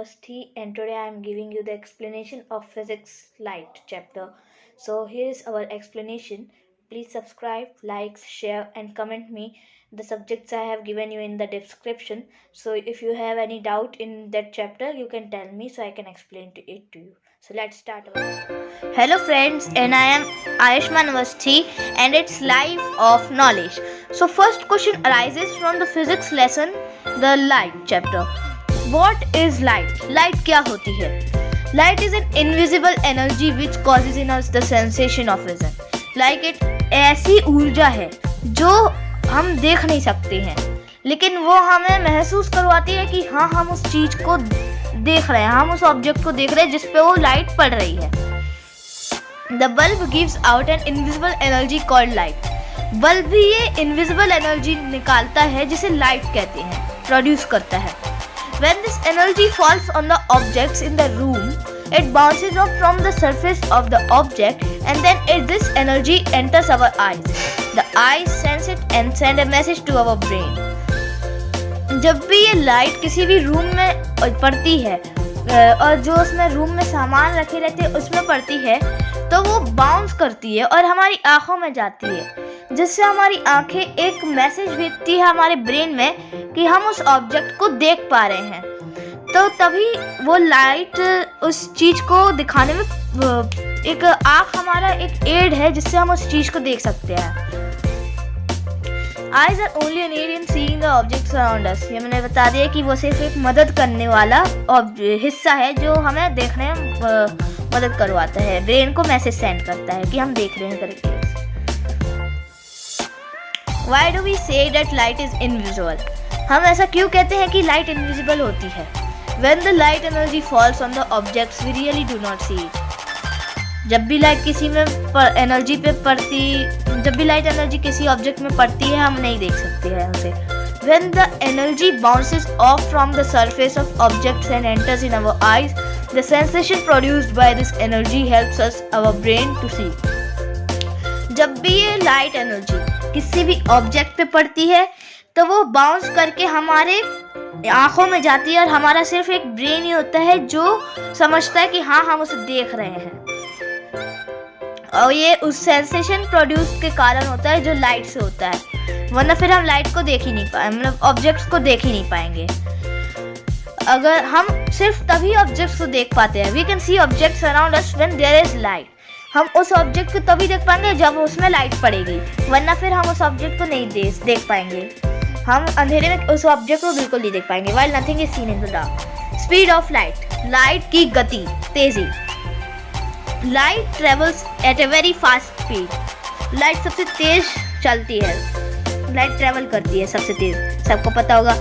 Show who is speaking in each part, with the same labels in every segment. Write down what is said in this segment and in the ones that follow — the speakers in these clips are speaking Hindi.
Speaker 1: Awasthi, and today I am giving you the explanation of physics light chapter. So here is our explanation. Please subscribe, like, share and comment me the subjects I have given you in the description. So if you have any doubt in that chapter, you can tell me so I can explain it to you. So let's start. Hello friends, and I am Ayushman Awasthi and it's Life of Knowledge. So first question arises from the physics lesson, the light chapter. What is light? Light क्या होती है? Light is an invisible energy which causes in us the sensation of vision. Like it ऐसी ऊर्जा है जो हम देख नहीं सकते हैं, लेकिन वो हमें महसूस करवाती है कि हाँ हम उस चीज को देख रहे हैं, हम उस ऑब्जेक्ट को देख रहे हैं जिस पे वो लाइट पड़ रही है. The bulb gives out an invisible energy called light. Bulb भी ये इनविजिबल एनर्जी निकालता है जिसे लाइट कहते हैं, प्रोड्यूस करता है. When this energy falls on the objects in the room, it bounces off from the surface of the object and then this energy enters our eyes. The eyes sense it and send a message to our brain. जब भी ये लाइट किसी भी रूम में पड़ती है और जो उसमें रूम में सामान रखे रहते हैं उसमें पड़ती है, तो वो बाउंस करती है और हमारी आंखों में जाती है, जिससे हमारी आंखें एक मैसेज भेजती है हमारे ब्रेन में कि हम उस ऑब्जेक्ट को देख पा रहे हैं. तो तभी वो लाइट उस चीज को दिखाने में एक आंख हमारा एक एड है जिससे हम उस चीज को देख सकते हैं. Eyes are only an aid in seeing the objects around us. ये मैंने बता दिया कि वो सिर्फ एक मदद करने वाला हिस्सा है जो हमें देखने में मदद करवाता है, ब्रेन को मैसेज सेंड करता है कि हम देख रहे हैं करके. Why do we say that light is invisible? हम ऐसा क्यों कहते हैं कि लाइट इनविजिबल होती है? When the light energy falls on the objects, we really do not see it. जब भी लाइट एनर्जी किसी ऑब्जेक्ट में पड़ती है, हम नहीं देख सकते हैं उसे. When the energy bounces off from the surface of objects and enters in our eyes, the sensation produced by this energy helps us our brain to see. जब भी ये लाइट एनर्जी किसी भी ऑब्जेक्ट पे पड़ती है तो वो बाउंस करके हमारे आंखों में जाती है और हमारा सिर्फ एक ब्रेन ही होता है जो समझता है कि हाँ हम उसे देख रहे हैं, और ये उस सेंसेशन प्रोड्यूस के कारण होता है जो लाइट से होता है, वरना फिर हम लाइट को देख ही नहीं पाएंगे, मतलब ऑब्जेक्ट्स को देख ही नहीं पाएंगे. अगर हम सिर्फ तभी ऑब्जेक्ट्स को देख पाते हैं, we can see objects around us when there is light. हम उस ऑब्जेक्ट को तभी देख पाएंगे जब उसमें लाइट पड़ेगी, वरना फिर हम उस ऑब्जेक्ट को नहीं देख पाएंगे. हम अंधेरे में उस ऑब्जेक्ट को बिल्कुल नहीं देख पाएंगे. While nothing is seen in the dark. Speed of light, light की गति, तेजी. Light travels eight a very fast speed. Light सबसे तेज चलती है, लाइट ट्रेवल करती है सबसे तेज, सबको पता होगा.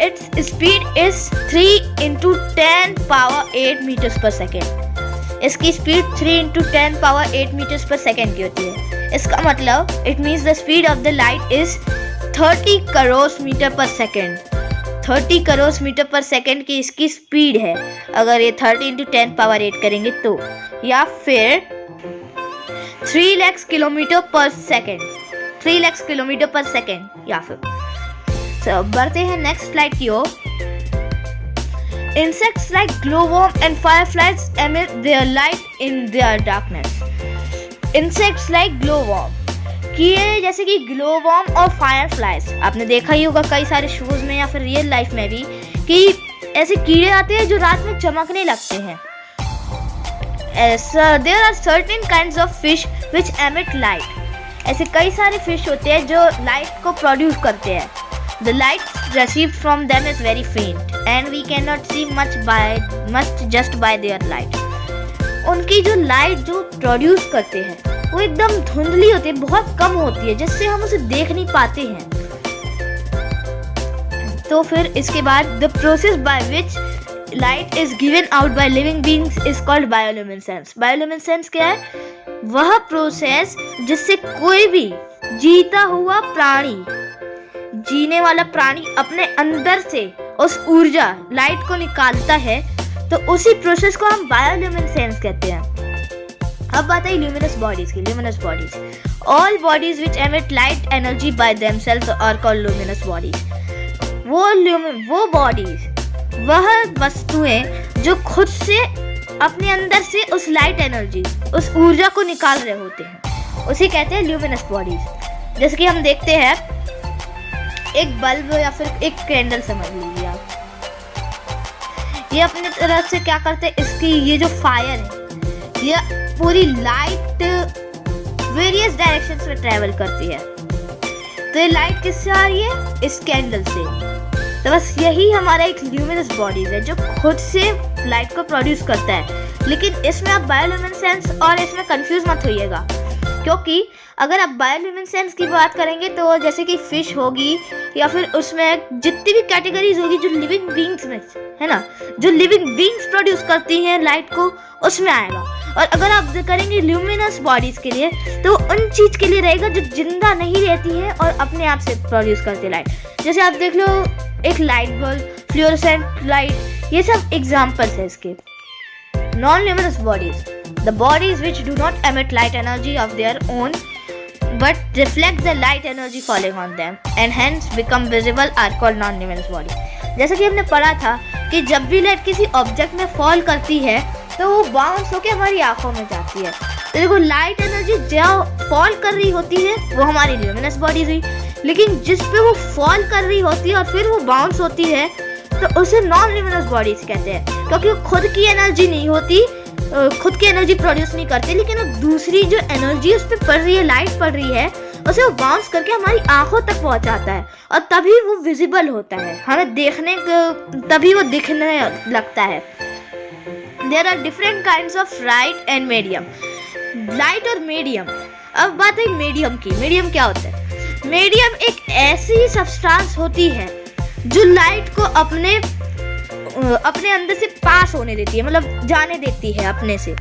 Speaker 1: Its speed is 3 × 10 power 8 metres per second. इसकी speed 3 × 10 power 8 metres per second की होती है. इसका मतलब it means the speed of the light is 30 crore metre per second. 30 crore metre per second की इसकी स्पीड है. अगर ये 30 × 10 पावर 8 करेंगे तो, या फिर 3 लाख किलोमीटर पर सेकेंड. 3 लाख किलोमीटर पर सेकेंड या फिर. तो बढ़ते हैं नेक्स्ट स्लाइड की ओर. Insects like glowworm and fireflies emit their light in their darkness. Insects like glowworm, कीड़े जैसे कि ग्लोवर्म और फायरफ्लाइज, आपने देखा ही होगा कई सारे शोज में या फिर रियल लाइफ में भी कि ऐसे कीड़े आते हैं जो रात में चमकने लगते हैं. There are certain kinds of fish which emit light. ऐसे कई सारे फिश होते हैं जो लाइट को प्रोड्यूस करते हैं. The light received from them is very faint and we cannot see much just by their light. उनकी जो लाइट जो प्रोड्यूस करते हैं वो एकदम धुंधली होती है, बहुत कम होती है, जिससे हम उसे देख नहीं पाते हैं. तो फिर इसके बाद the process by which light is given out by living beings is called bioluminescence. Bioluminescence क्या है? वह प्रोसेस जिससे कोई भी जीता हुआ प्राणी, जीने वाला प्राणी अपने अंदर से उस ऊर्जा लाइट को निकालता है, तो उसी प्रोसेस को हम बायोल्यूमिनेसेंस कहते हैं. अब बात आई ल्यूमिनस बॉडीज की. Luminous bodies, all bodies which emit light energy by themselves are called luminous bodies. वो बॉडीज, वह वस्तुएं जो खुद से अपने अंदर से उस लाइट एनर्जी, उस ऊर्जा को निकाल रहे होते हैं, उसे कहते हैं ल्यूमिनस बॉडीज। जैसे कि हम देखते हैं एक बल्ब या फिर एक कैंडल समझ लीजिए आप, ये अपनी तरफ से क्या करते हैं, इसकी ये जो फायर है ये पूरी लाइट वेरियस डायरेक्शंस में ट्रैवल करती है। तो ये लाइट किससे आ रही है, इस कैंडल से। तो बस यही हमारा एक ल्यूमिनस बॉडीज है जो खुद से लाइट को प्रोड्यूस करता है। लेकिन इसमें आप बायोल्यूमिनेसेंस और इसमें कंफ्यूज मत होइएगा, क्योंकि अगर आप बायोल्यूमिनेसेंस की बात करेंगे तो जैसे कि फिश होगी या फिर उसमें जितनी भी कैटेगरीज होगी जो लिविंग बीइंग्स में है ना, जो लिविंग बीइंग्स प्रोड्यूस करती हैं लाइट को, उसमें आएगा। और अगर आप करेंगे ल्यूमिनस बॉडीज के लिए तो उन चीज के लिए रहेगा जो जिंदा नहीं रहती है और अपने आप से प्रोड्यूस करती है लाइट। जैसे आप देख लो एक लाइट बल्ब, फ्लोरोसेंट लाइट, ये सब एग्जांपल्स है इसके। Non-luminous bodies, the bodies which do not emit light energy of their own but reflect the light energy falling on them and hence become visible are called non-luminous bodies। जैसा कि हमने पढ़ा था कि जब भी लाइट किसी ऑब्जेक्ट में फॉल करती है तो वो बाउंस होकर हमारी आंखों में जाती है। तो देखो लाइट एनर्जी जो फॉल कर रही होती है वो हमारी ल्यूमिनस बॉडीज हुई, लेकिन जिस पे वो फॉल कर रही होती है और फिर वो बाउंस होती है तो उसे नॉन ल्यूमिनस बॉडीज कहते हैं, क्योंकि वो खुद की एनर्जी नहीं होती, खुद की एनर्जी प्रोड्यूस नहीं करती, लेकिन वो दूसरी जो एनर्जी उस पर पड़ रही है, लाइट पड़ रही है, उसे वो बाउंस करके हमारी आंखों तक पहुंचाता है और तभी वो विजिबल होता है, हमें देखने तभी वो दिखने लगता है। There are different kinds of light and medium, light और मीडियम। अब बात है मीडियम की। मीडियम क्या होता है? मीडियम एक ऐसी सब्सटेंस होती है जो लाइट को अपने अंदर से पास होने देती है, मतलब जाने देती है अपने से।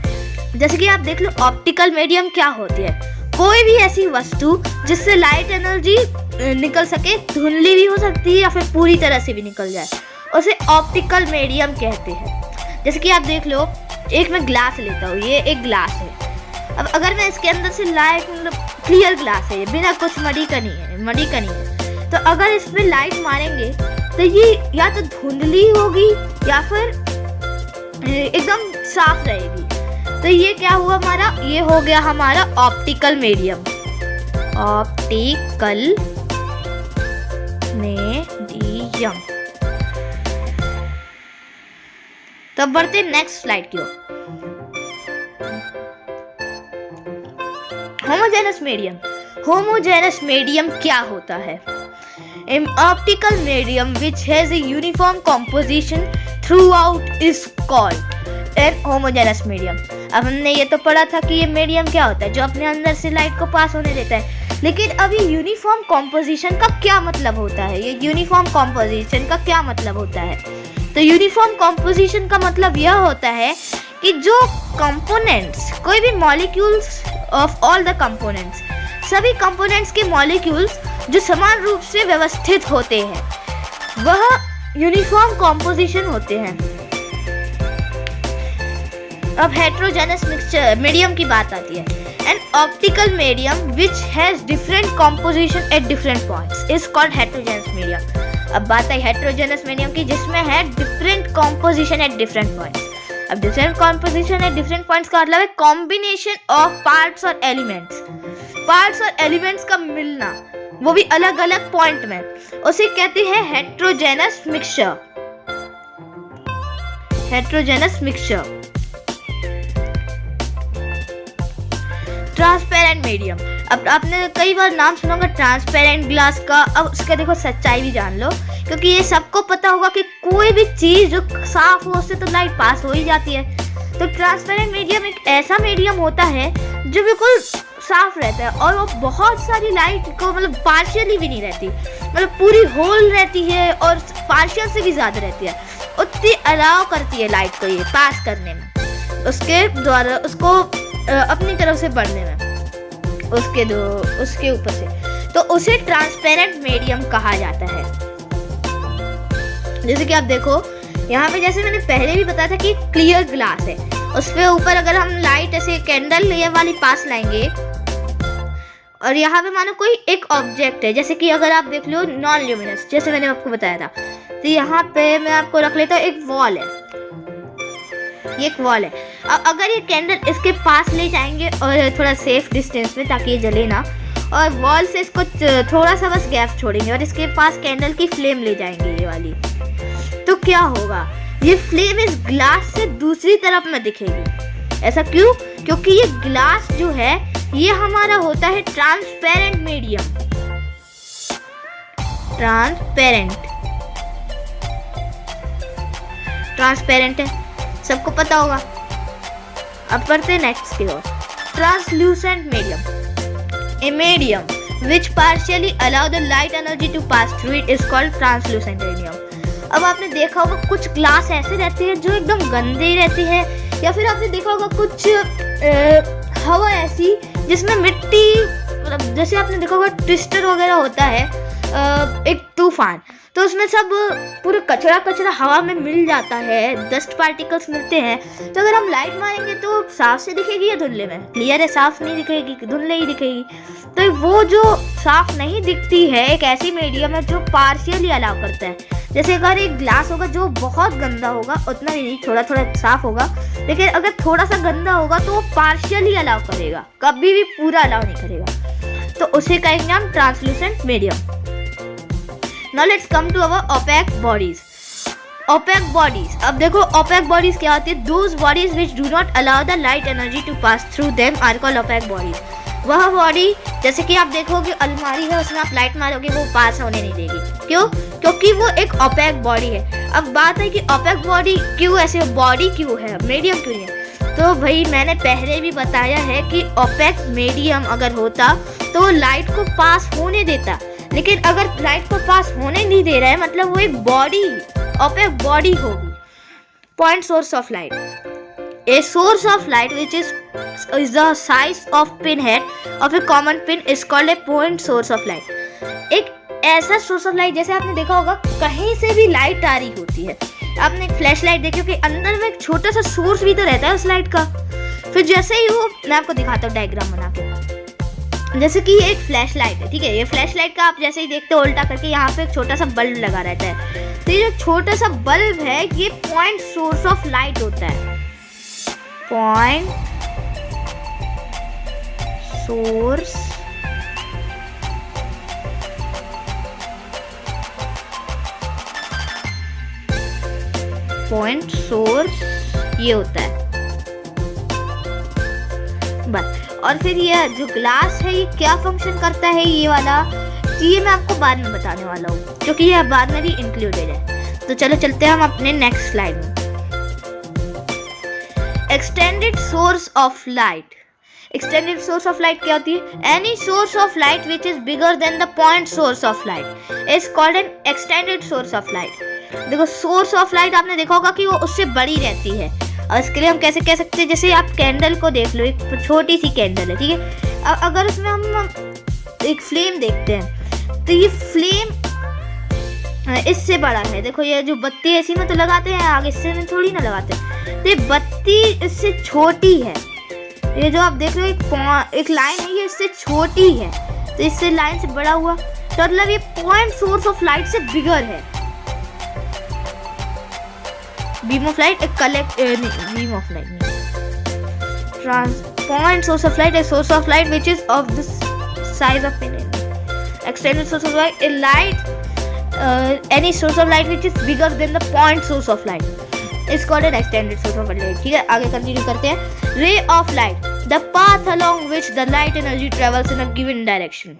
Speaker 1: जैसे कि आप देख लो ऑप्टिकल मीडियम क्या होती है, कोई भी ऐसी वस्तु जिससे लाइट एनर्जी निकल सके, धुंधली भी हो सकती है या फिर पूरी तरह से भी निकल जाए, उसे ऑप्टिकल मीडियम कहते हैं। जैसे कि आप देख लो एक मैं ग्लास लेता हूँ, ये एक ग्लास है। अब अगर मैं इसके अंदर से लाइट, मतलब क्लियर ग्लास है, बिना कुछ मड़ी का नहीं है, तो अगर इस पे लाइट मारेंगे तो ये या तो धुंधली होगी या फिर एकदम साफ रहेगी। तो ये क्या हुआ हमारा, ये हो गया हमारा ऑप्टिकल मीडियम। Optical medium. तो बढ़ते नेक्स्ट स्लाइड की ओर। Homogeneous medium. होमोजेनस मीडियम क्या होता है? An optical medium which has a uniform composition throughout is called an homogeneous medium। अब हमने ये तो पढ़ा था कि ये मीडियम क्या होता है, जो अपने अंदर से लाइट को पास होने देता है, लेकिन अभी यूनिफॉर्म कॉम्पोजिशन का क्या मतलब होता है? ये यूनिफॉर्म कॉम्पोजिशन का क्या मतलब होता है? तो यूनिफॉर्म कॉम्पोजिशन का मतलब यह होता है कि जो कंपोनेंट्स, कोई भी molecules of all the components, सभी कंपोनेंट्स के मॉलिक्यूल्स जो समान रूप से व्यवस्थित होते हैं, वह यूनिफॉर्म कॉम्पोजिशन होते हैं। अब हेट्रोजेनस मिक्सचर मीडियम की बात आती है। An optical medium which has different composition at different points is called heterogeneous medium. अब बात आई हेट्रोजेनस मीडियम की, जिसमें है different composition at different points. अब different composition at different points का मतलब है कॉम्बिनेशन ऑफ पार्ट्स और एलिमेंट्स। पार्ट्स और एलिमेंट्स का मिलना, वो भी अलग अलग पॉइंट में, उसे कहते हैं heterogeneous mixture. Heterogeneous mixture. Transparent medium. अब आपने कई बार नाम सुना होगा ट्रांसपेरेंट ग्लास का। अब उसका देखो सच्चाई भी जान लो, क्योंकि ये सबको पता होगा कि कोई भी चीज जो साफ हो उससे तो लाइट पास हो ही जाती है। तो ट्रांसपेरेंट मीडियम एक ऐसा मीडियम होता है जो बिल्कुल साफ रहता है और वो बहुत सारी लाइट को, मतलब पार्शियली भी नहीं रहती, मतलब पूरी होल रहती है और पार्शियल से भी ज्यादा रहती है, उतनी अलाउ करती है लाइट को ये पास करने में, उसके द्वारा उसको अपनी तरफ से बढ़ने में, उसके ऊपर से। तो उसे ट्रांसपेरेंट मीडियम कहा जाता है। जैसे कि आप देखो यहाँ पे, जैसे मैंने पहले भी बताया था कि क्लियर ग्लास है, उस पे ऊपर अगर हम लाइट ऐसे कैंडल ये वाली पास लाएंगे और यहाँ पे मानो कोई एक ऑब्जेक्ट है, जैसे कि अगर आप देख लो नॉन ल्यूमिनस, जैसे मैंने आपको बताया था, तो यहाँ पे मैं आपको रख लेता हूँ एक वॉल है, ये एक वॉल है। अगर ये कैंडल इसके पास ले जाएंगे और थोड़ा सेफ डिस्टेंस में ताकि ये जले ना, और वॉल से इसको थोड़ा सा बस गैप छोड़ेंगे और इसके पास कैंडल की फ्लेम ले जाएंगे ये वाली, तो क्या होगा, ये फ्लेम इस ग्लास से दूसरी तरफ में दिखेगी। ऐसा क्यों? क्योंकि ये ग्लास जो है ये हमारा होता है ट्रांसपेरेंट मीडियम, ट्रांसपेरेंट है, सबको पता होगा। अब बढ़ते हैं नेक्स्ट की ओर। Translucent medium, a medium which partially allow the light energy to pass through it is called translucent medium। अब आपने देखा होगा कुछ ग्लास ऐसे रहते हैं जो एकदम गंदे रहती है, या फिर आपने देखा होगा कुछ हवा ऐसी जिसमें मिट्टी, मतलब जैसे आपने देखा होगा ट्विस्टर वगैरह होता है, एक तूफान, तो उसमें सब पूरा कचरा हवा में मिल जाता है, डस्ट पार्टिकल्स मिलते हैं। तो अगर हम लाइट मारेंगे तो साफ से दिखेगी या धुंधले में? क्लियर है, साफ नहीं दिखेगी, धुंधले ही दिखेगी। तो वो जो साफ नहीं दिखती है एक ऐसी मीडियम है जो पार्शियली अलाउ करता है। जैसे अगर एक ग्लास होगा जो बहुत गंदा होगा, उतना ही नहीं, थोड़ा साफ होगा, लेकिन अगर थोड़ा सा गंदा होगा तो वो पार्शियली अलाउ करेगा, कभी भी पूरा अलाउ नहीं करेगा, तो उसे कहेंगे नाम translucent medium. Now let's come to our opaque bodies. Opaque bodies. अब देखो opaque bodies क्या होती है? Those bodies which do not allow the light energy to pass through them are called opaque bodies. वह बॉडी, जैसे कि आप देखोगे अलमारी है, उसमें आप लाइट मारोगे वो पास होने नहीं देगी। क्यों? क्योंकि वो एक opaque बॉडी है। अब बात है कि opaque बॉडी क्यों, ऐसे बॉडी क्यों है, मीडियम क्यों है? तो भाई मैंने पहले भी बताया है कि opaque मीडियम अगर होता तो वो लाइट को पास होने देता, लेकिन अगर लाइट को पास होने नहीं दे रहा है मतलब वो एक बॉडी, opaque बॉडी होगी। Point source of light, a source of light which is the size of pin head of A common pin is called a point source of light. एक ऐसा सोर्स ऑफ लाइट, जैसे आपने देखा होगा कहीं से भी लाइट आ रही होती है, आपने एक फ्लैश लाइट देखी कि अंदर में एक छोटा सा सोर्स भी तो रहता है उस लाइट का। फिर जैसे ही वो, मैं आपको दिखाता हूँ डायग्राम बना के, जैसे कि ये एक फ्लैश लाइट है, ठीक है, ये फ्लैश लाइट का आप जैसे ही देखते हो उल्टा करके यहाँ पे एक छोटा सा बल्ब लगा रहता है, तो ये जो छोटा सा बल्ब है ये पॉइंट सोर्स ऑफ लाइट होता है। पॉइंट सोर्स ये होता है बस। और फिर ये जो ग्लास है ये क्या फंक्शन करता है ये वाला, तो ये मैं आपको बाद में बताने वाला हूँ क्योंकि ये बाद में भी इंक्लूडेड है। तो चलो चलते हैं हम अपने नेक्स्ट स्लाइड में। Extended source of light. Extended source of light क्या होती है? Any source of light which is bigger than the point source of light is called N extended source of light. देखो सोर्स ऑफ लाइट आपने देखा होगा कि वो उससे बड़ी रहती है, और इसके लिए हम कैसे कह सकते हैं, जैसे आप कैंडल को देख लो, एक छोटी सी कैंडल है, ठीक है, अगर उसमें हम एक फ्लेम देखते हैं तो ये फ्लेम इससे बड़ा है। देखो ये जो बत्ती है इसी में तो लगाते हैं, आगे इससे में थोड़ी ना लगाते, तो ये बत्ती इससे छोटी है। ये जो आप देख रहे हो एक लाइन है, ये इससे छोटी है, तो इससे लाइन से बड़ा हुआ, तो मतलब ये पॉइंट सोर्स ऑफ लाइट से बिगर है। बीम ऑफ लाइट एक beam of light point source of light, a source of light which is of the size of pin. Extended source of light, a light any source of light which is bigger than the point source of light is called an extended source of light। ठीक है, आगे कंटिन्यू करते हैं। ray of light, the path along which the light energy travels in a given direction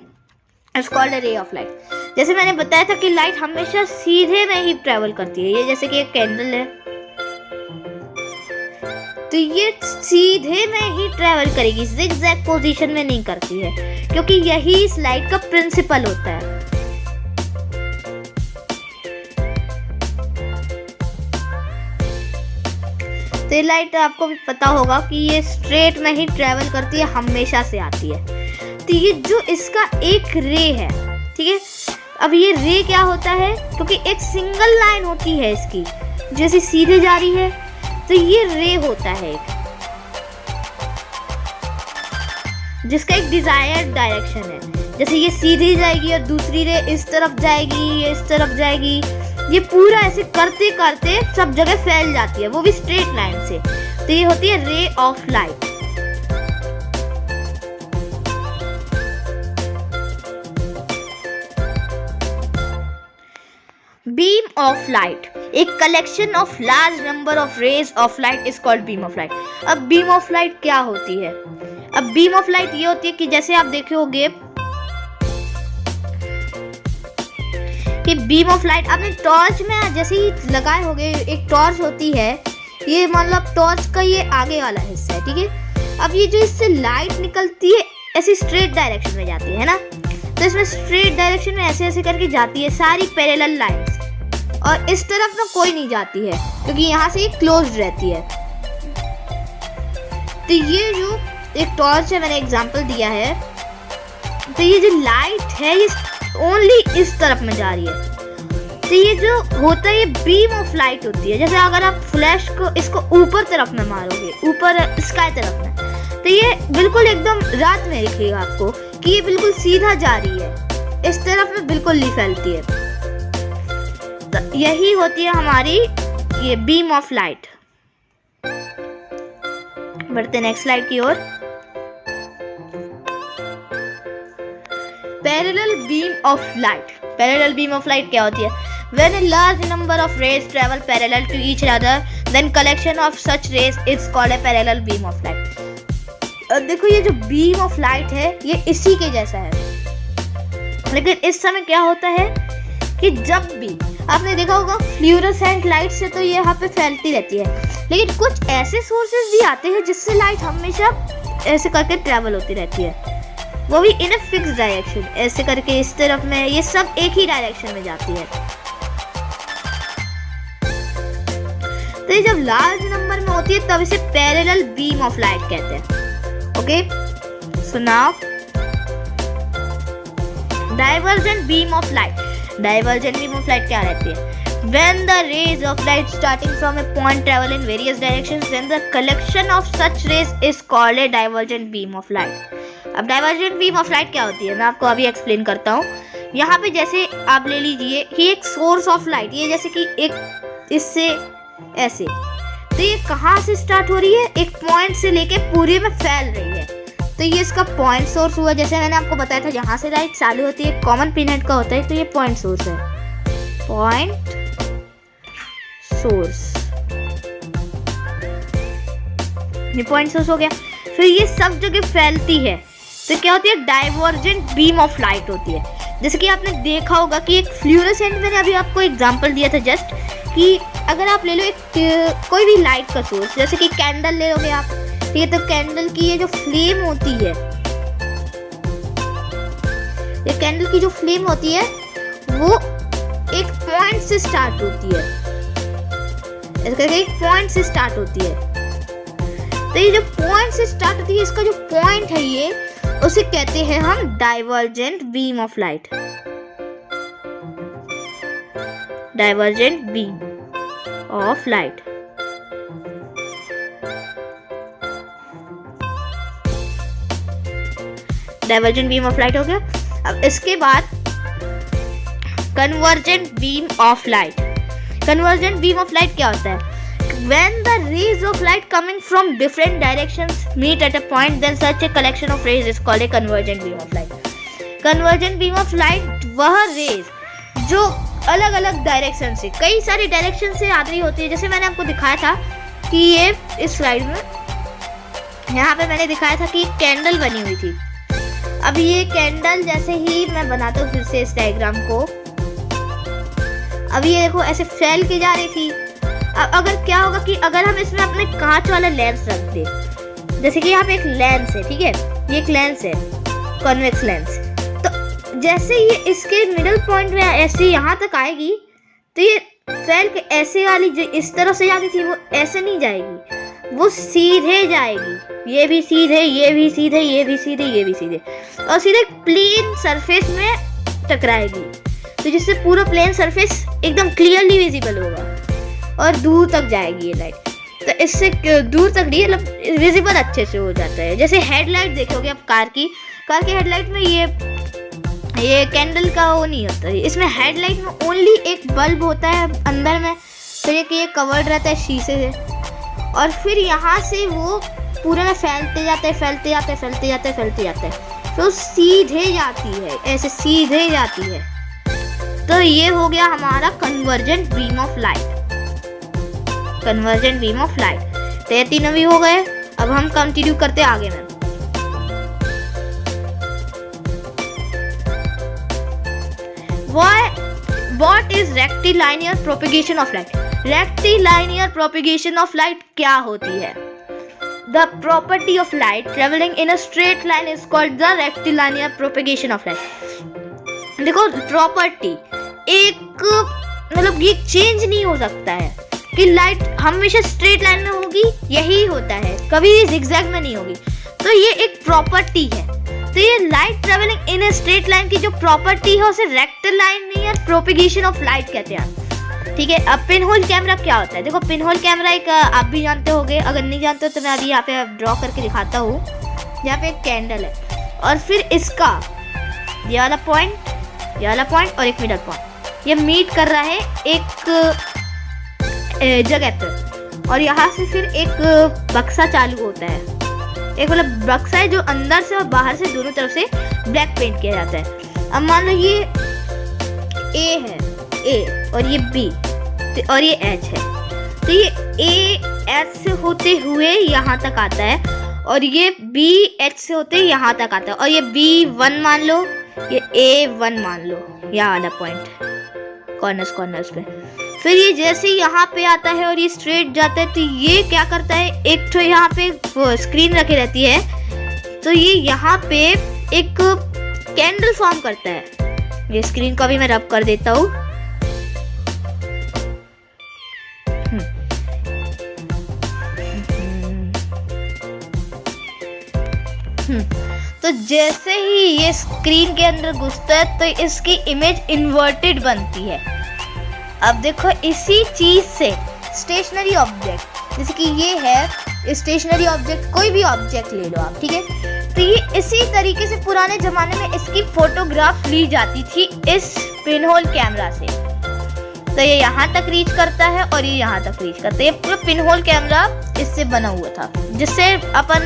Speaker 1: is called a ray of light। जैसे मैंने बताया था कि लाइट हमेशा सीधे में ही ट्रेवल करती है। ये जैसे कि एक कैंडल है तो ये सीधे में ही ट्रेवल करेगी, जिगजैग पोजीशन में नहीं करती है, क्योंकि यही इस लाइट का प्रिंसिपल होता है। तो ये लाइट आपको भी पता होगा कि ये स्ट्रेट में ही ट्रेवल करती है, हमेशा से आती है। तो ये जो इसका एक रे है, ठीक है, अब ये रे क्या होता है, क्योंकि एक सिंगल लाइन होती है इसकी जैसे सीधे जा रही है, तो ये रे होता है जिसका एक डिजायर्ड डायरेक्शन है। जैसे ये सीधी जाएगी और दूसरी रे इस तरफ जाएगी, ये इस तरफ जाएगी, ये पूरा ऐसे करते करते सब जगह फैल जाती है, वो भी स्ट्रेट लाइन से। तो ये होती है ray of light. Beam of light, एक collection of large number of rays of light is called beam of light. अब बीम ऑफ लाइट क्या होती है? अब बीम ऑफ लाइट ये होती है कि जैसे आप देखे होंगे कि बीम ऑफ लाइट आपने टॉर्च में जैसे ही लगाए होंगे, एक टॉर्च होती है, ये मतलब टॉर्च का ये आगे वाला हिस्सा है, ठीक है। अब ये जो इससे लाइट निकलती है ऐसी स्ट्रेट डायरेक्शन में जाती है ना, तो इसमें स्ट्रेट डायरेक्शन में ऐसे ऐसे करके जाती है सारी पैरेलल लाइंस, और इस तरफ में कोई नहीं जाती है क्योंकि यहाँ से ये क्लोज्ड रहती है। तो ये जो एक टॉर्च है, मैंने एग्जांपल दिया है, तो ये जो लाइट है ये ओनली इस तरफ में जा रही है। तो ये जो होता है ये बीम ऑफ लाइट होती है। जैसे अगर आप फ्लैश को इसको ऊपर तरफ में मारोगे, ऊपर स्काई तरफ में, तो ये बिल्कुल एकदम रात में दिखेगा आपको कि ये बिल्कुल सीधा जा रही है, इस तरफ में बिल्कुल नहीं फैलती है। तो यही होती है हमारी ये बीम ऑफ लाइट। बढ़ते नेक्स्ट स्लाइड की ओर। Parallel beam of light. Parallel beam of light क्या होती है? When a large number of rays travel parallel to each other, then collection of such rays is called a parallel beam of light. अब देखो ये जो बीम ऑफ लाइट है ये इसी के जैसा है, लेकिन इस समय क्या होता है कि जब भी आपने देखा होगा फ्लूरोसेंट लाइट से तो ये यहाँ पे फैलती रहती है, लेकिन कुछ ऐसे सोर्सेज भी आते हैं जिससे लाइट हमेशा ऐसे करके ट्रैवल होती रहती है, वो भी इन अ फिक्स डायरेक्शन, ऐसे करके इस तरफ में, ये सब एक ही डायरेक्शन में जाती है। तो ये जब लार्ज नंबर में होती है तब इसे पैरेलल बीम ऑफ लाइट कहते हैं। Okay, so now divergent beam of light. Divergent beam of light क्या रहती है? When the rays of light starting from a point travel in various directions, then the collection of such rays is called a divergent beam of light. अब डाइवर्जेंट बीम ऑफ लाइट क्या होती है मैं आपको अभी एक्सप्लेन करता हूँ। यहाँ पे जैसे आप ले लीजिए कि एक सोर्स ऑफ लाइट, ये जैसे कि एक इससे ऐसे, तो ये कहाँ से स्टार्ट हो रही है? एक पॉइंट से लेके पूरे में फैल रही है, तो ये इसका पॉइंट सोर्स हुआ। जैसे मैंने आपको बताया था जहाँ से लाइट चालू होती है कॉमन पिनहेड का होता है, तो ये पॉइंट सोर्स है, पॉइंट सोर्स, ये पॉइंट सोर्स हो गया। फिर ये सब जगह फैलती है तो क्या होती है? डाइवर्जेंट बीम ऑफ लाइट होती है। जैसे कि आपने देखा होगा कि एक फ्लूरोसेंट, मैंने अभी आपको एग्जांपल दिया था जस्ट, कि अगर आप ले लो एक कोई भी लाइट का सोर्स, जैसे कि कैंडल ले लोगे आप, ठीक है, तो कैंडल की ये जो फ्लेम होती है, ये कैंडल की जो फ्लेम होती है वो एक पॉइंट से स्टार्ट होती है, एक पॉइंट से स्टार्ट होती है। तो ये जो पॉइंट से स्टार्ट होती है, इसका जो पॉइंट है ये, उसे कहते हैं हम divergent beam of light. Divergent beam of light. Divergent beam of light हो गया। अब इसके बाद convergent beam of light. Convergent beam of light क्या होता है? When the rays of light coming from different directions meet at a point, then such a collection of rays is called a convergent beam of light. Convergent beam of light वह रेज जो अलग अलग डायरेक्शन से, कई सारी डायरेक्शन से आ रही होती है। जैसे मैंने आपको दिखाया था कि ये इस स्लाइड में, यहाँ पे मैंने दिखाया था कि कैंडल बनी हुई थी। अब ये कैंडल जैसे ही मैं बनाता हूँ फिर से इस डायग्राम को, अब ये देखो ऐसे फैल के जा रही थी। अब अगर क्या होगा कि अगर हम इसमें अपने कांच वाला लेंस रख दे, जैसे कि यहाँ पे एक लेंस है, ठीक है, ये एक लेंस है, कॉन्वेक्स लेंस, तो जैसे ये इसके मिडल पॉइंट में ऐसे यहाँ तक आएगी, तो ये फैल के ऐसे वाली जो इस तरह से जाती थी वो ऐसे नहीं जाएगी, वो सीधे जाएगी, ये भी सीधे, ये भी सीधे, ये भी सीधे, ये भी सीधे, और सीधे प्लेन सरफेस में टकराएगी, तो जिससे पूरा प्लेन सरफेस एकदम क्लियरली विजिबल होगा और दूर तक जाएगी ये लाइट। तो इससे दूर तक नहीं, मतलब विजिबल अच्छे से हो जाता है। जैसे हेडलाइट देखोगे आप कार की हेडलाइट में ये कैंडल का वो नहीं होता है, इसमें हेडलाइट में ओनली एक बल्ब होता है अंदर में, फिर ये कवर्ड रहता है शीशे से, और फिर यहाँ से वो पूरे में फैलते जाते हैं, तो सीधे जाती है, ऐसे सीधे जाती है। तो ये हो गया हमारा कन्वर्जेंट बीम ऑफ लाइट। तो ये तीनों भी हो गए। अब हम कंटिन्यू करते आगे में। What is rectilinear propagation of light? Rectilinear propagation of light क्या होती है? The property of light traveling in a straight line is called the rectilinear propagation of light. देखो प्रॉपर्टी एक मतलब ये चेंज नहीं हो सकता है कि लाइट हमेशा स्ट्रेट लाइन में होगी, यही होता है, कभी जिगजैग में नहीं होगी। तो ये एक प्रॉपर्टी है। तो ये light travelling in a straight line की जो प्रॉपर्टी है उसे रेक्टिलाइनियर प्रोपेगेशन ऑफ लाइट कहते हैं। ठीक है, अब पिन होल कैमरा क्या होता है? देखो पिन होल कैमरा एक आप भी जानते होंगे, अगर नहीं जानते हो तो मैं अभी यहाँ पे ड्रॉ करके दिखाता हूँ। यहाँ पे एक कैंडल है और फिर इसका ये वाला पॉइंट और एक मिडल पॉइंट ये मीट कर रहा है एक जगह पे, और यहाँ से फिर एक बक्सा चालू होता है। एक मतलब बक्सा है जो अंदर से और बाहर से दोनों तरफ से ब्लैक पेंट किया जाता है। अब मान लो ये ए है, ए और ये बी और ये एच है। तो ये ए एच से होते हुए यहाँ तक आता है और ये बी एच से होते यहाँ तक आता है, और ये B1 मान लो, ये A1 मान लो, यहाँ वाला पॉइंट कॉर्नर्स पे। फिर ये जैसे यहाँ पे आता है और ये स्ट्रेट जाता है, तो ये क्या करता है, एक तो यहाँ पे स्क्रीन रखी रहती है, तो ये यहाँ पे एक कैंडल फॉर्म करता है। ये स्क्रीन को भी मैं रब कर देता हूँ। तो जैसे ही ये स्क्रीन के अंदर घुसता है तो इसकी इमेज इन्वर्टेड बनती है। अब देखो इसी चीज से स्टेशनरी ऑब्जेक्ट, जैसे कि ये है स्टेशनरी ऑब्जेक्ट, कोई भी ऑब्जेक्ट ले लो आप, ठीक है, तो ये इसी तरीके से पुराने जमाने में इसकी फोटोग्राफ ली जाती थी इस पिनहोल कैमरा से। तो ये यहाँ तक रीच करता है और ये यहाँ तक रीच करता है। ये पूरा पिनहोल कैमरा इससे बना हुआ था जिससे अपन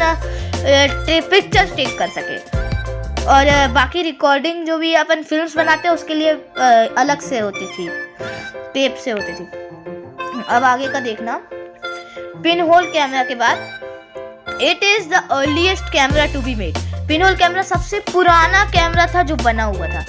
Speaker 1: पिक्चर्स टेक कर सके, और बाकी रिकॉर्डिंग जो भी अपन फिल्म्स बनाते हैं उसके लिए अलग से होती थी, टेप से होती थी। अब आगे का देखना, पिनहोल कैमरा के बाद it is the earliest camera to be made. Pinhole camera सबसे पुराना कैमरा था जो बना हुआ था।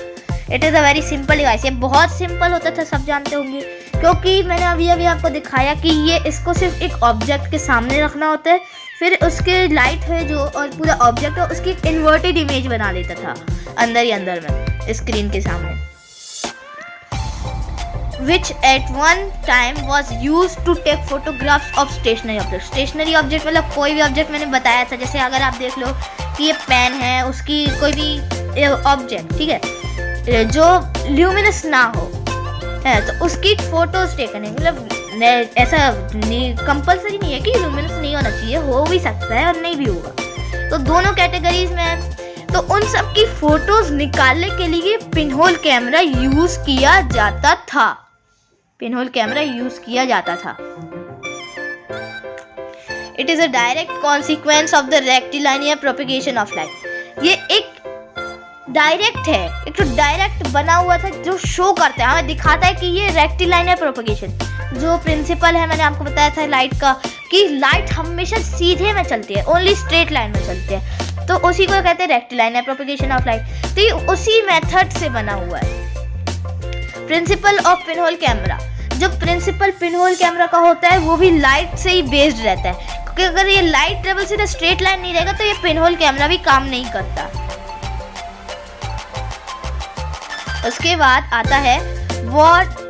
Speaker 1: It is a very simple device. ये बहुत सिंपल होता था, सब जानते होंगे, क्योंकि मैंने अभी आपको दिखाया कि ये इसको सिर्फ एक ऑब्जेक्ट के सामने रखना होता है, फिर उसके लाइट है जो और पूरा ऑब्जेक्ट है उसकी एक इन्वर्टेड इमेज बना लेता था अंदर ही अंदर में स्क्रीन के सामने, which at one time was used to take photographs of stationary objects. Stationary object मतलब कोई भी ऑब्जेक्ट मैंने बताया था, जैसे अगर आप देख लो कि ये पेन है, उसकी कोई भी ऑब्जेक्ट, ठीक है, जो ल्यूमिनस ना हो है तो उसकी फोटोज टेकन है। मतलब ऐसा कंपलसरी नहीं है कि ल्यूमिनस नहीं होना चाहिए, हो भी सकता है और नहीं भी होगा, तो दोनों कैटेगरीज में। तो उन सब की फोटोज निकालने के लिए पिनहोल कैमरा यूज किया जाता था। पिनहोल कैमरा यूज किया जाता था। It is a direct consequence of the rectilinear propagation of light. ये एक डायरेक्ट है, एक तो डायरेक्ट बना हुआ था जो शो करता है, हमें दिखाता है कि ये रेक्टिलाइनियर प्रोपेगेशन जो प्रिंसिपल है, मैंने आपको बताया था लाइट का, कि लाइट हमेशा सीधे में चलती है, ओनली स्ट्रेट लाइन में चलती है, तो उसी को कहते हैं रेक्टिलाइनियर प्रोपेगेशन ऑफ लाइट। तो ये उसी मेथड से बना हुआ है। प्रिंसिपल ऑफ पिनहोल कैमरा, जो प्रिंसिपल पिनहोल कैमरा का होता है वो भी लाइट से ही बेस्ड रहता है, क्योंकि अगर ये लाइट ट्रेवल से स्ट्रेट लाइन नहीं रहेगा तो ये पिनहोल कैमरा भी काम नहीं करता। उसके बाद आता है व्हाट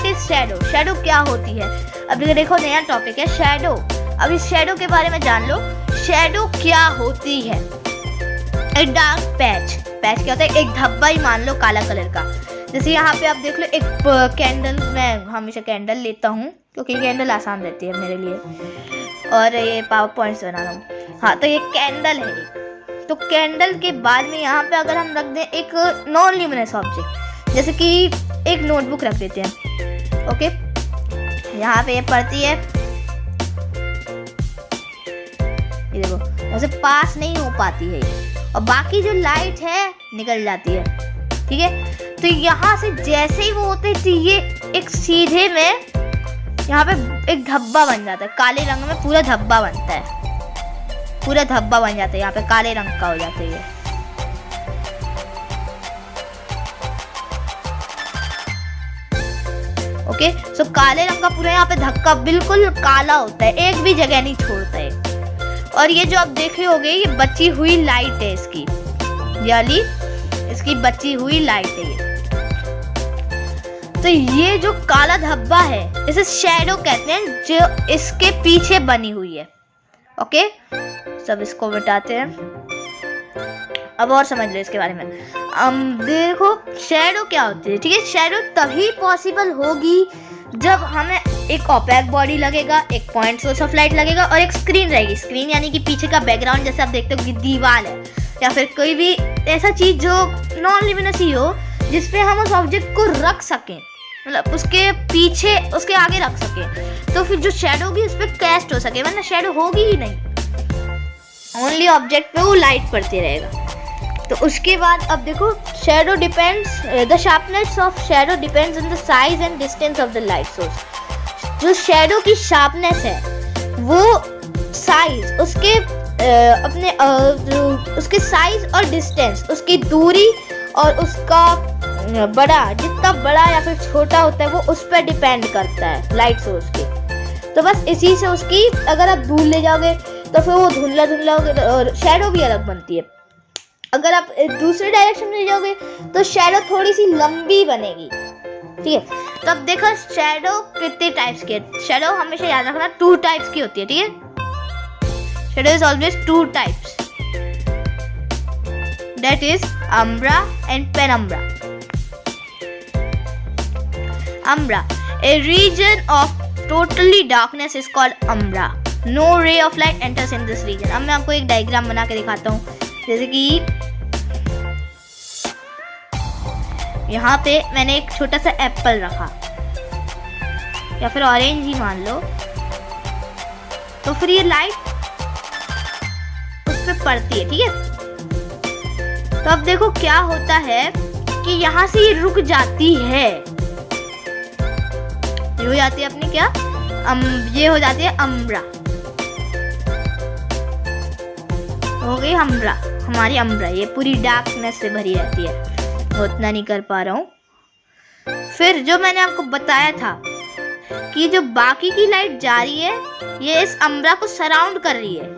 Speaker 1: इज शैडो। शैडो क्या होती है? अब देखो नया टॉपिक है शैडो। अब इस शैडो के बारे में जान लो। शैडो क्या होती है? एक डार्क पैच क्या होता है? एक धब्बा ही मान लो काला कलर का। जैसे यहाँ पे आप देख लो एक कैंडल, मैं हमेशा कैंडल लेता हूँ क्योंकि कैंडल आसान रहती है मेरे लिए, और ये पावर पॉइंट्स बना रहा हूँ। हाँ, तो ये कैंडल है। तो कैंडल के बाद में यहाँ पे अगर हम रख दें एक नॉन ल्यूमिनस ऑब्जेक्ट, जैसे कि एक नोटबुक रख देते हैं, ओके, यहाँ पे ये पड़ती है, ये देखो ऐसे पास नहीं हो पाती है और बाकी जो लाइट है निकल जाती है। ठीक है, तो यहाँ से जैसे ही वो होते तो ये एक सीधे में यहाँ पे एक धब्बा बन जाता है, काले रंग में पूरा धब्बा बनता है, पूरा धब्बा बन जाता है, यहाँ पे काले रंग का हो जाता है ये। ओके, सो काले रंग का पूरा यहाँ पे धक्का बिल्कुल काला होता है, एक भी जगह नहीं छोड़ता है। और ये जो आप देख रहे होगे ये बची हुई लाइट है इसकी, यानी इसकी बची हुई लाइट है ये। तो ये जो काला धब्बा है इसे शैडो कहते हैं, जो इसके पीछे बनी हुई है। ओके, सब इसको मिटाते हैं, अब और समझ लो इसके बारे में। देखो शैडो क्या होती है। ठीक है, शैडो तभी पॉसिबल होगी जब हमें एक ओपेक बॉडी लगेगा, एक पॉइंट सोर्स ऑफ लाइट लगेगा और एक स्क्रीन रहेगी। स्क्रीन यानी कि पीछे का बैकग्राउंड, जैसे आप देखते हो कि दीवार है या फिर कोई भी ऐसा चीज जो नॉन लिमिनस ही हो जिसपे हम उस ऑब्जेक्ट को रख सकें, मतलब उसके पीछे उसके आगे रख सकें, तो फिर जो शैडो होगी उस पर कैस्ट हो सके, वरना शैडो होगी ही नहीं, ओनली ऑब्जेक्ट पे वो लाइट पड़ती रहेगा। तो उसके बाद अब देखो shadow depends, the sharpness of shadow depends on the size and distance of the light source. जो शैडो की शार्पनेस है वो साइज उसके उसके साइज और डिस्टेंस, उसकी दूरी और उसका बड़ा, जितना बड़ा या फिर छोटा होता है वो उस पर डिपेंड करता है लाइट सोर्स के। तो बस इसी से उसकी, अगर आप दूर ले जाओगे तो फिर वो धुंधला धुंधला और शैडो भी अलग बनती है। अगर आप दूसरे डायरेक्शन में ले जाओगे तो शैडो थोड़ी सी लंबी बनेगी। ठीक है, तो अब देखो शैडो कितने टाइप्स के। शैडो हमेशा याद रखना 2 टाइप्स की होती है। ठीक है, shadow is always 2 types, that is umbra and penumbra. Umbra, a region of totally darkness is called umbra. No ray of light enters in this region. अब मैं आपको एक डायग्राम बना के दिखाता हूँ, जैसे कि यहाँ पे मैंने एक छोटा सा एप्पल रखा या फिर ऑरेंज ही मान लो, तो फिर ये लाइट उस पे पड़ती है। ठीक है, तो अब देखो क्या होता है कि यहाँ से ये रुक जाती है, ये हो जाती है अपनी क्या, ये हो जाती है अम्ब्रा, हो गई अम्ब्रा, हमारी अम्ब्रा। ये पूरी डार्कनेस से भरी रहती है, मैं उतना नहीं कर पा रहा हूँ। फिर जो मैंने आपको बताया था कि जो बाकी की लाइट जा रही है ये इस अम्ब्रा को सराउंड कर रही है,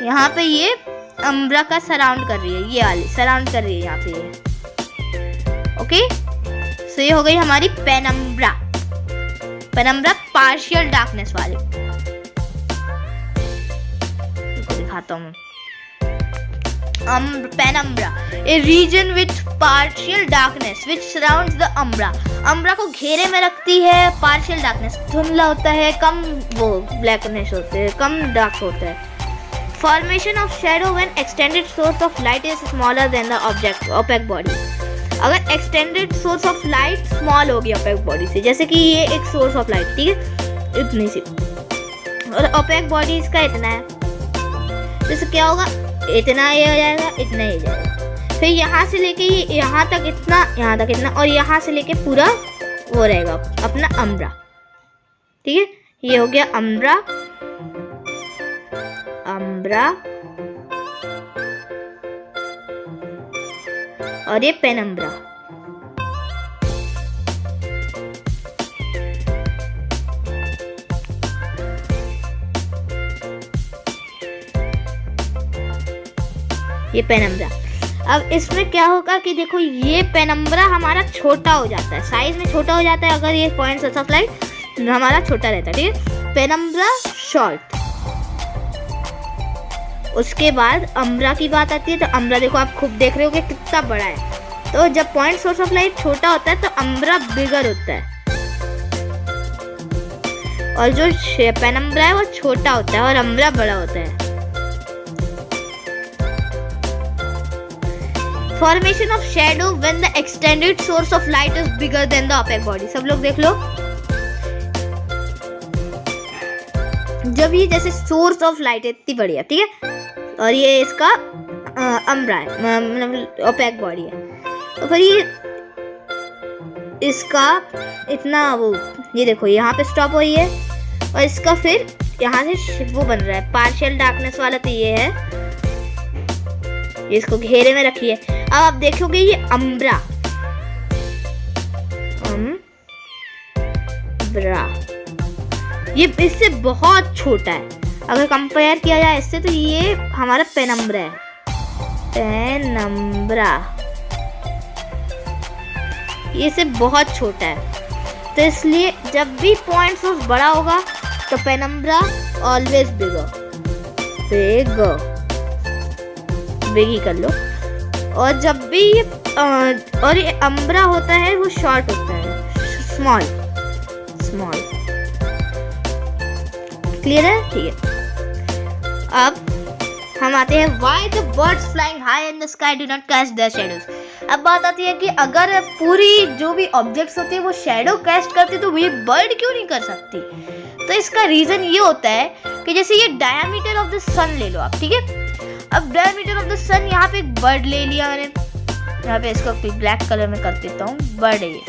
Speaker 1: यहाँ पे ये अम्ब्रा का सराउंड कर रही है, ये वाली सराउंड कर रही है यहाँ पे ये। ओके, सो ये हो गई हमारी पेनम्ब्रा। पेनम्ब्रा पार्शियल डार्कनेस वाली, दिखाता हूँ। Penumbra, a region with partial darkness which surrounds the umbra. umbra को घेरे में रखती है। partial darkness धुंधला होता है, कम वो blackness होते हैं, कम dark होता है। Formation of shadow when extended source of light is smaller than the object opaque body. अगर extended source of light small होगी opaque body से, जैसे कि ये एक source of light, ठीक है, इतनी सी, और opaque body इसका इतना है, जैसे क्या होगा, इतना ये हो जाएगा, इतना ही जाएगा, फिर यहाँ से लेके यहाँ तक इतना, यहाँ तक इतना, और यहाँ से लेके पूरा वो रहेगा अपना अम्ब्रा। ठीक है, ये हो गया अम्ब्रा, अम्ब्रा, और ये पेनम्ब्रा। ये पेनम्ब्रा। अब इसमें क्या होगा कि देखो ये पेनम्ब्रा हमारा छोटा हो जाता है, साइज में छोटा हो जाता है अगर ये पॉइंट सोर्स ऑफ लाइट हमारा छोटा रहता है। ठीक है, पेनम्ब्रा शॉर्ट। उसके बाद अम्ब्रा की बात आती है, तो अम्ब्रा देखो आप खूब देख रहे हो कि कितना बड़ा है। तो जब पॉइंट सोर्स ऑफ लाइट छोटा होता है तो अम्ब्रा बिगर होता है, और जो पेनम्ब्रा है वो छोटा होता है और अम्ब्रा बड़ा होता है। Formation of shadow when the extended source of light is bigger than the opaque body. सब लोग देख लो, जब ये जैसे सोर्स ऑफ लाइट है इतनी बड़ी है, ठीक है, और ये इसका अम्ब्रा है, मतलब ओपेक बॉडी है, तो फिर ये इसका इतना वो, ये देखो यहाँ पे स्टॉप हो रही है और इसका फिर यहाँ से वो बन रहा है पार्शियल डार्कनेस वाला, तो ये है, ये इसको घेरे में रखिए। अब आप देखोगे ये अम्ब्रा ये इससे बहुत छोटा है, अगर कंपेयर किया जाए इससे, तो ये हमारा पेनम्ब्रा है, पेनम्ब्रा ये से बहुत छोटा है, तो इसलिए जब भी पॉइंट सोर्स बड़ा होगा तो पेनम्ब्रा ऑलवेज बिग ही कर लो, और जब भी ये और ये अम्ब्रा होता है वो शॉर्ट होता है, स्मॉल। क्लियर है? ठीक है, अब हम आते हैं why the birds flying high in the sky do not catch there shadows. अब बात आती है कि अगर पूरी जो भी ऑब्जेक्ट्स होती है वो शैडो कैस्ट करती तो ये बर्ड क्यों नहीं कर सकती? तो इसका रीजन ये होता है कि जैसे ये डायमीटर ऑफ द सन ले लो आप, ठीक है, अब डायमीटर ऑफ द सन, यहाँ पे एक बर्ड ले लिया मैंने, यहाँ पे इसको ब्लैक कलर में कर देता हूँ, बर्ड है ये।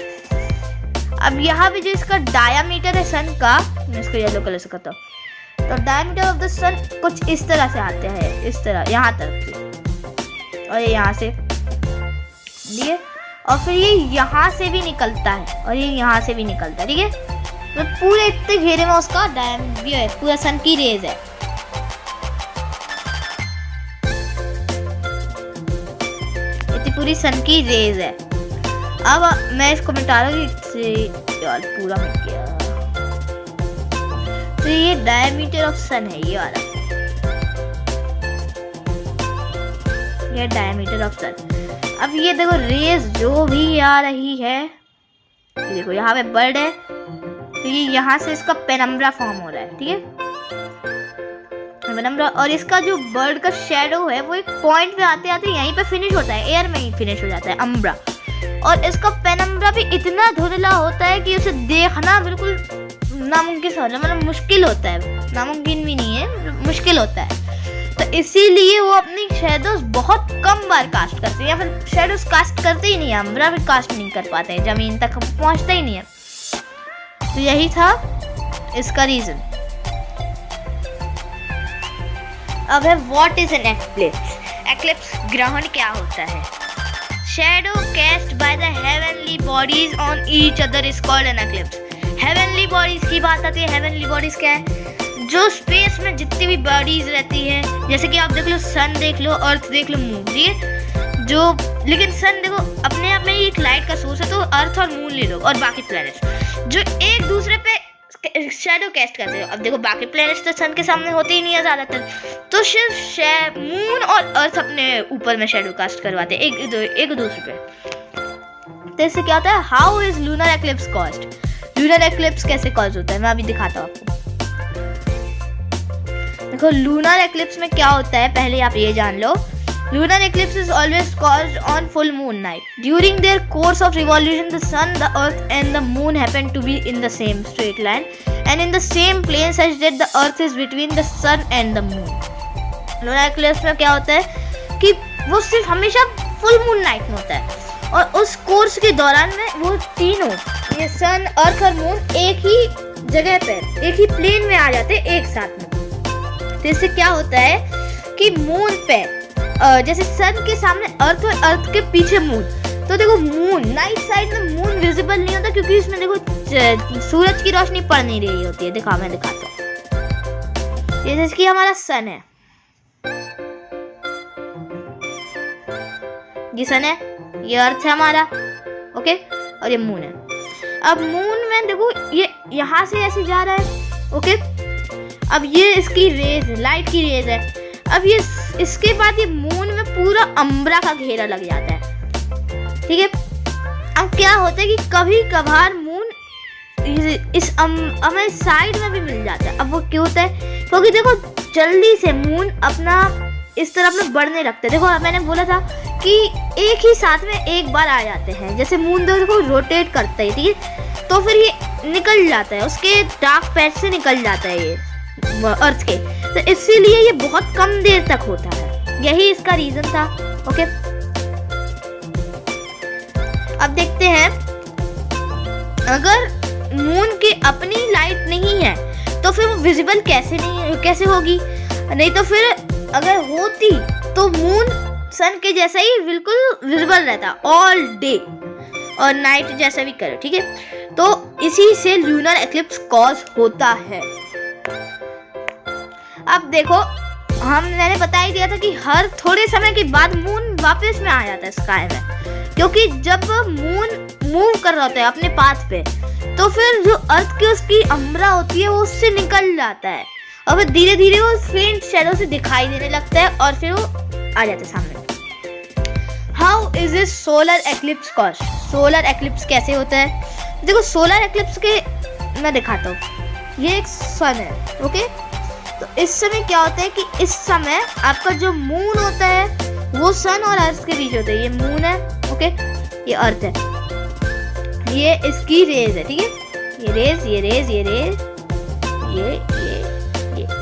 Speaker 1: अब यहाँ पे जो इसका डायमीटर है सन का, मैं इसको येलो कलर से करता हूँ, तो डायमीटर ऑफ द सन कुछ इस तरह से आते हैं, इस तरह यहाँ तक से, और ये यहाँ से लिए, और फिर ये यहाँ से भी निकलता है और ये यहाँ से भी निकलता है, ठीक है, तो पूरे इतने घेरे में उसका डायमीटर है, पूरा सन की रेज है। इतनी पूरी सन की रेज है। अब मैं इसको मिटा रहा हूँ, यार पूरा मिट गया। तो ये डायमीटर ऑफ सन है, ये वाला, ये डायमीटर ऑफ सन। अब ये देखो रेज जो भी आ रही है, ये देखो यहाँ पे बर्ड है, तो ये यहाँ से इसका पेनम्ब्रा फॉर्म हो रहा है, ठीक है, पेनम्ब्रा, और इसका जो बर्ड का शेडो है वो एक पॉइंट पे आते आते यहीं पे फिनिश होता है, एयर में ही फिनिश हो जाता है अम्ब्रा, और इसका पेनम्ब्रा भी इतना धुंधला होता है कि उसे देखना बिल्कुल नामुमकिन सा, मतलब मुश्किल होता है, नामुमकिन भी नहीं है, मुश्किल होता है। तो इसीलिए वो अपनी शैडोज बहुत कम बार कास्ट करते हैं, या फिर शैडोज कास्ट करते ही नहीं है, अम्ब्रा भी कास्ट नहीं कर पाते हैं, जमीन तक पहुंचता ही नहीं है। तो यही था इसका रीजन। अब है what is an eclipse. Eclipse ग्रहण क्या होता है? Shadow cast by the heavenly bodies on each other is called an eclipse. Heavenly bodies की बात आती है। हेवनली बॉडीज क्या है? जो स्पेस में जितनी भी बॉडीज रहती है, जैसे कि आप देख लो सन देख लो, अर्थ देख लो, मून, ठीक है, जो, लेकिन सन देखो अपने आप में ही एक लाइट का सोर्स है, तो अर्थ और मून ले लो और बाकी प्लैनेट्स जो एक दूसरे पे शैडो कैस्ट करते हो। अब देखो बाकी प्लैनेट्स तो सन के सामने होते ही नहीं है ज्यादातर, तो सिर्फ मून और अर्थ अपने ऊपर में शैडो कास्ट करवाते हैं एक दूसरे पे। तो इससे क्या होता है? How is lunar eclipse caused? Lunar eclipse कैसे कॉज होता है मैं अभी दिखाता हूँ आपको। देखो लूनर एक्लिप्स में क्या होता है, पहले आप ये जान लो। Lunar eclipse is always caused on full moon night. During their course of revolution, the sun, the earth and the moon happen to be in the same straight line and in the same plane such that the earth is between the sun and the moon. Lunar eclipse में क्या होता है कि वो सिर्फ हमेशा full moon night में होता है और उस कोर्स के दौरान में वो तीनों, ये सन, अर्थ और मून एक ही जगह पे, एक ही प्लेन में आ जाते हैं एक साथ में। तो इससे क्या होता है कि मून पे जैसे सन के सामने अर्थ और अर्थ के पीछे मून, तो देखो मून नाइट साइड में मून विजिबल नहीं होता क्योंकि इसमें देखो सूरज की रोशनी पड़ नहीं रही होती है। देखो मैं दिखाता हूँ, ये जैसे कि हमारा सन है, ये सन है, ये अर्थ है हमारा, ओके, और ये मून है। अब मून में देखो ये यहाँ से ऐसे जा रहा है, ओके, अब ये इसकी रेज है, लाइट की रेज है। अब ये इसके बाद ये मून में पूरा अम्ब्रा का घेरा लग जाता है, ठीक है। अब क्या होता है कि कभी कभार मून इस हमें साइड में भी मिल जाता है। अब वो क्यों होता है? क्योंकि देखो जल्दी से मून अपना इस तरफ में बढ़ने लगते हैं। देखो मैंने बोला था कि एक ही साथ में एक बार आ जाते हैं, जैसे मून देखो रोटेट करता है, ठीक है, तो फिर ये निकल जाता है, उसके डार्क पैच से निकल जाता है ये, अर्थ के, तो इसीलिए ये बहुत कम देर तक होता है, यही इसका रीजन था। ओके, अब देखते हैं, अगर मून की अपनी लाइट नहीं है तो फिर वो विजिबल कैसे होगी? नहीं तो फिर अगर होती तो मून सन के जैसा ही बिल्कुल विजिबल रहता ऑल डे और नाइट जैसा भी करो, ठीक है। तो इसी से ल्यूनर एक्लिप्स कॉज होता है। अब देखो, मैंने बता ही दिया था कि हर थोड़े समय के बाद मून वापस में आ जाता है स्काई में, क्योंकि जब मून मूव कर रहा होता है अपने पाथ पे, तो फिर जो अर्थ की उसकी अम्ब्रा होती है वो उससे निकल जाता है और फिर धीरे धीरे वो फेंट शैडो से दिखाई देने लगता है और फिर वो आ जाता है सामने। How is it solar eclipse cause? Solar eclipse कैसे होता है? देखो, सोलर एक्लिप्स के मैं दिखाता हूँ। ये एक सन है, ओके। तो इस समय क्या होता है कि इस समय आपका जो मून होता है वो सन और अर्थ के बीच होता है। ये मून है, ओके, ये अर्थ है, ये इसकी रेज है, ठीक है। ये रेज, ये रेज, ये रेज, ये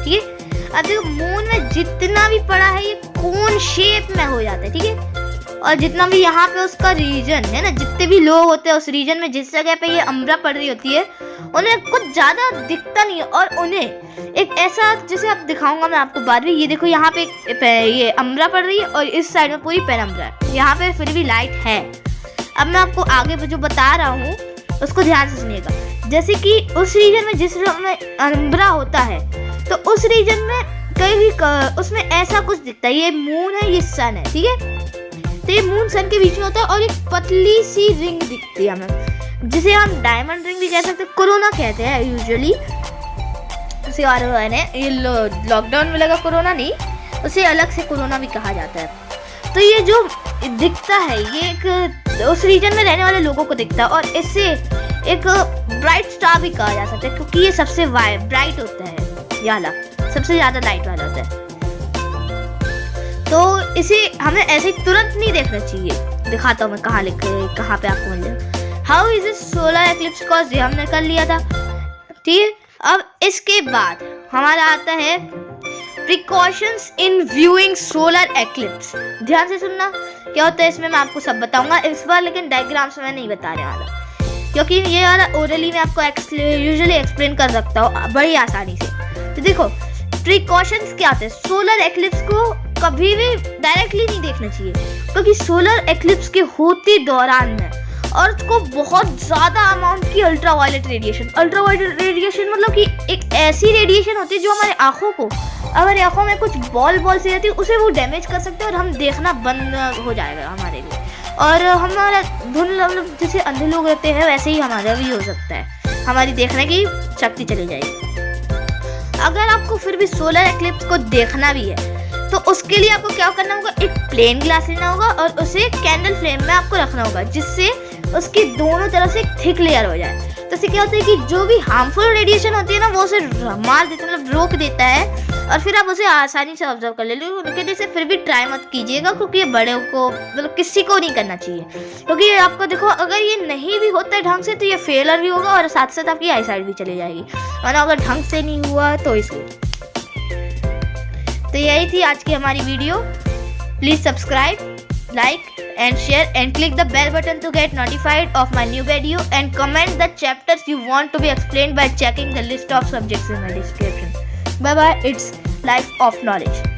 Speaker 1: ठीक है। अब देखो, मून में जितना भी पड़ा है ये कोन शेप में हो जाता है, ठीक है। और जितना भी यहाँ पे उसका रीजन है ना, जितने भी लोग होते हैं उस रीजन में, जिस जगह पे ये अम्ब्रा पड़ रही होती है, उन्हें कुछ ज्यादा दिखता नहीं है। और उन्हें एक ऐसा, जैसे आप दिखाऊंगा मैं आपको बाद में, ये देखो यहाँ पे ये अम्ब्रा पड़ रही है और इस साइड में पूरी पेनम्ब्रा है, यहाँ पे फिर भी लाइट है। अब मैं आपको आगे जो बता रहा हूँ उसको ध्यान से सुनिएगा। जैसे कि उस रीजन में जिस में अम्ब्रा होता है, तो उस रीजन में कहीं उसमें ऐसा कुछ दिखता है। ये मून है, ये सन है, ठीक है। तो ये मून सन के बीच में होता है और एक पतली सी रिंग दिखती है हमें, जिसे हम डायमंड रिंग भी कह सकते हैं, कोरोना कहते हैं यूजुअली। उसे और ये लॉकडाउन में लगा कोरोना नहीं, उसे अलग से कोरोना भी कहा जाता है। तो ये जो दिखता है ये एक उस रीजन में रहने वाले लोगों को दिखता है और इससे एक ब्राइट स्टार भी कहा जा सकता है, क्योंकि ये सबसे ब्राइट होता है, ये वाला सबसे ज्यादा लाइट वाला होता है। तो इसे हमें ऐसे तुरंत नहीं देखना चाहिए। दिखाता हूँ मैं कहाँ पे आपको मिल जाए। How is it solar eclipse cause? ये हमने कर लिया था, ठीक है। अब इसके बाद हमारा आता है प्रिकॉशंस इन व्यूइंग सोलर एक्लिप्स। ध्यान से सुनना, क्या होता है इसमें मैं आपको सब बताऊंगा इस बार, लेकिन डायग्राम्स में नहीं बताने वाला, क्योंकि ये वाला ओरली में आपको यूजुअली एक्सप्लेन कर सकता हूँ बड़ी आसानी से। तो देखो, प्रिकॉशंस क्या होते हैं? सोलर एक्लिप्स को कभी भी डायरेक्टली नहीं देखना चाहिए, क्योंकि सोलर एक्लिप्स के होते दौरान में अर्थ को बहुत ज्यादा अमाउंट की अल्ट्रावायलेट रेडिएशन मतलब कि एक ऐसी रेडिएशन होती है जो हमारे आंखों को, अगर आंखों में कुछ बॉल से रहती है उसे वो डैमेज कर सकते हैं और हम देखना बंद हो जाएगा हमारे लिए। और हमारा धुंधला, जैसे अंधे लोग रहते हैं वैसे ही हमारा भी हो सकता है, हमारी देखने की शक्ति चली जाएगी। अगर आपको फिर भी सोलर एक्लिप्स को देखना भी है तो उसके लिए आपको क्या करना होगा, एक प्लेन ग्लास लेना होगा और उसे कैंडल फ्लेम में आपको रखना होगा, जिससे उसकी दोनों तरफ से एक थिक लेयर हो जाए। तो इससे क्या होता है कि जो भी हार्मफुल रेडिएशन होती है ना, वो उसे मार देता है, मतलब रोक देता है, और फिर आप उसे आसानी से ऑब्जर्व कर लेकिन इसे फिर भी ट्राई मत कीजिएगा, क्योंकि ये बड़े को मतलब किसी को नहीं करना चाहिए। क्योंकि ये आपको देखो, अगर ये नहीं भी होता है ढंग से तो ये फेलर भी होगा और साथ साथ आपकी आई साइड भी चली जाएगी, और अगर ढंग से नहीं हुआ तो इसलिए। तो यही थी आज की हमारी video. Please subscribe, like and share and click the bell button to get notified of my new video, and comment the chapters you want to be explained by checking the list of subjects in the description. Bye bye. It's Life of Knowledge.